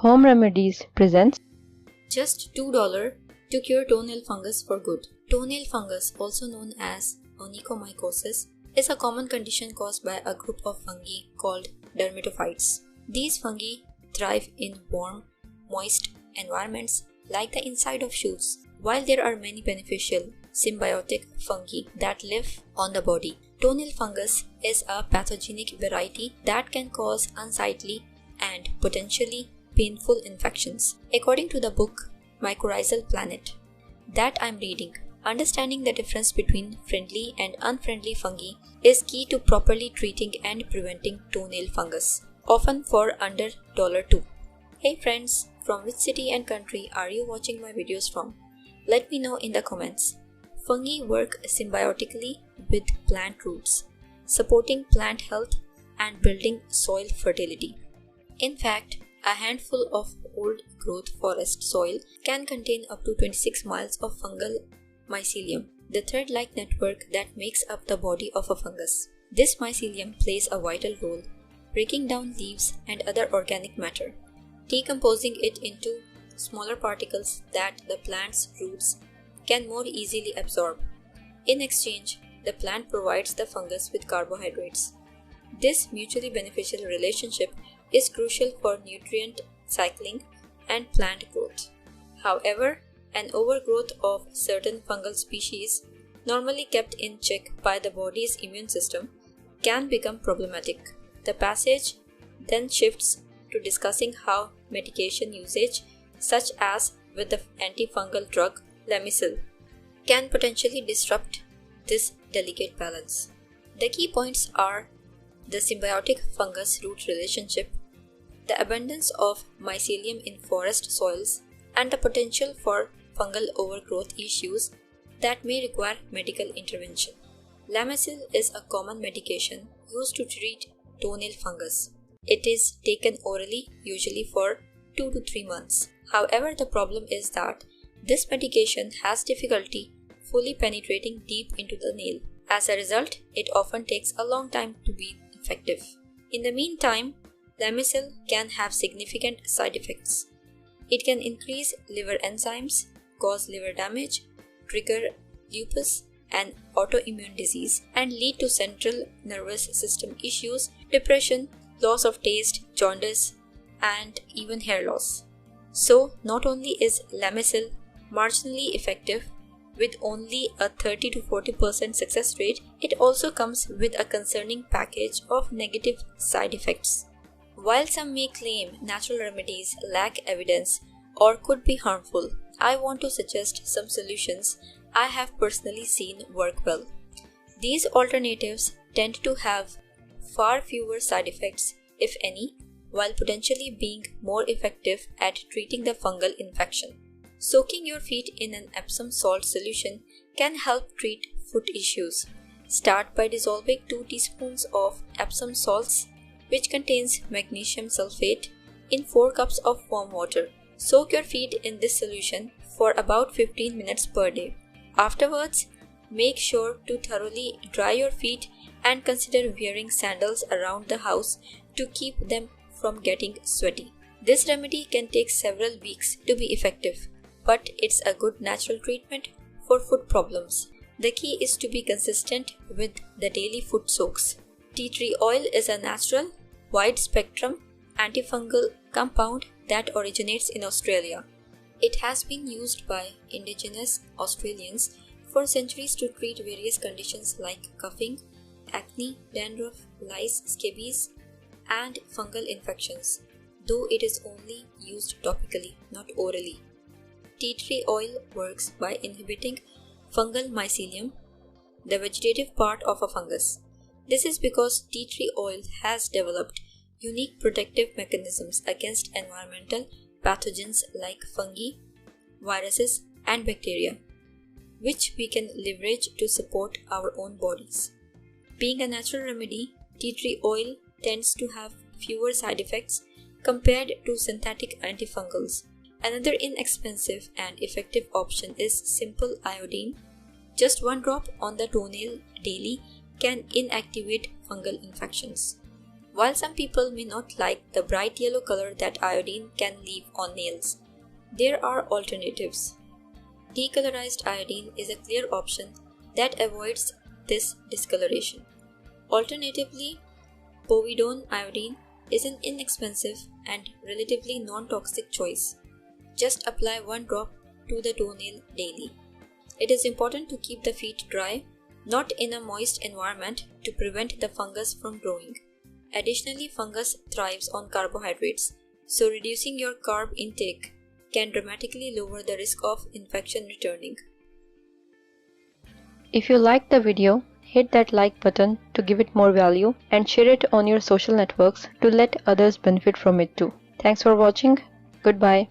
Home Remedies presents just $2 to cure toenail fungus for good. Toenail fungus, also known as onychomycosis, is a common condition caused by a group of fungi called dermatophytes. These fungi thrive in warm, moist environments like the inside of shoes. While there are many beneficial symbiotic fungi that live on the body, toenail fungus is a pathogenic variety that can cause unsightly and potentially painful infections. According to the book Mycorrhizal Planet that I'm reading, understanding the difference between friendly and unfriendly fungi is key to properly treating and preventing toenail fungus, often for under $2. Hey friends, from which city and country are you watching my videos from? Let me know in the comments. Fungi work symbiotically with plant roots, supporting plant health and building soil fertility. In fact, a handful of old growth forest soil can contain up to 26 miles of fungal mycelium, the thread-like network that makes up the body of a fungus. This mycelium plays a vital role, breaking down leaves and other organic matter, decomposing it into smaller particles that the plant's roots can more easily absorb. In exchange, the plant provides the fungus with carbohydrates. This mutually beneficial relationship is crucial for nutrient cycling and plant growth. However, an overgrowth of certain fungal species, normally kept in check by the body's immune system, can become problematic. The passage then shifts to discussing how medication usage, such as with the antifungal drug LAMISIL, can potentially disrupt this delicate balance. The key points are the symbiotic fungus-root relationship, the abundance of mycelium in forest soils, and the potential for fungal overgrowth issues that may require medical intervention. LAMISIL is a common medication used to treat toenail fungus. It is taken orally, usually for 2 to 3 months. However, the problem is that this medication has difficulty fully penetrating deep into the nail. As a result, it often takes a long time to be effective. In the meantime, LAMISIL can have significant side effects. It can increase liver enzymes, cause liver damage, trigger lupus and autoimmune disease, and lead to central nervous system issues, depression, loss of taste, jaundice, and even hair loss. So, not only is LAMISIL marginally effective with only a 30 to 40% success rate, it also comes with a concerning package of negative side effects. While some may claim natural remedies lack evidence or could be harmful, I want to suggest some solutions I have personally seen work well. These alternatives tend to have far fewer side effects, if any, while potentially being more effective at treating the fungal infection. Soaking your feet in an Epsom salt solution can help treat foot issues. Start by dissolving 2 teaspoons of Epsom salts, which contains magnesium sulfate, in 4 cups of warm water. Soak your feet in this solution for about 15 minutes per day. Afterwards, make sure to thoroughly dry your feet and consider wearing sandals around the house to keep them from getting sweaty. This remedy can take several weeks to be effective, but it's a good natural treatment for foot problems. The key is to be consistent with the daily foot soaks. Tea tree oil is a natural, wide-spectrum antifungal compound that originates in Australia. It has been used by indigenous Australians for centuries to treat various conditions like coughing, acne, dandruff, lice, scabies, and fungal infections, though it is only used topically, not orally. Tea tree oil works by inhibiting fungal mycelium, the vegetative part of a fungus. This is because tea tree oil has developed unique protective mechanisms against environmental pathogens like fungi, viruses, and bacteria, which we can leverage to support our own bodies. Being a natural remedy, tea tree oil tends to have fewer side effects compared to synthetic antifungals. Another inexpensive and effective option is simple iodine. Just 1 drop on the toenail daily can inactivate fungal infections. While some people may not like the bright yellow color that iodine can leave on nails, there are alternatives. Decolorized iodine is a clear option that avoids this discoloration. Alternatively, povidone iodine is an inexpensive and relatively non-toxic choice. Just apply 1 drop to the toenail daily. It is important to keep the feet dry, not in a moist environment, to prevent the fungus from growing. Additionally, fungus thrives on carbohydrates, so reducing your carb intake can dramatically lower the risk of infection returning. If you liked the video, hit that like button to give it more value and share it on your social networks to let others benefit from it too. Thanks for watching. Goodbye.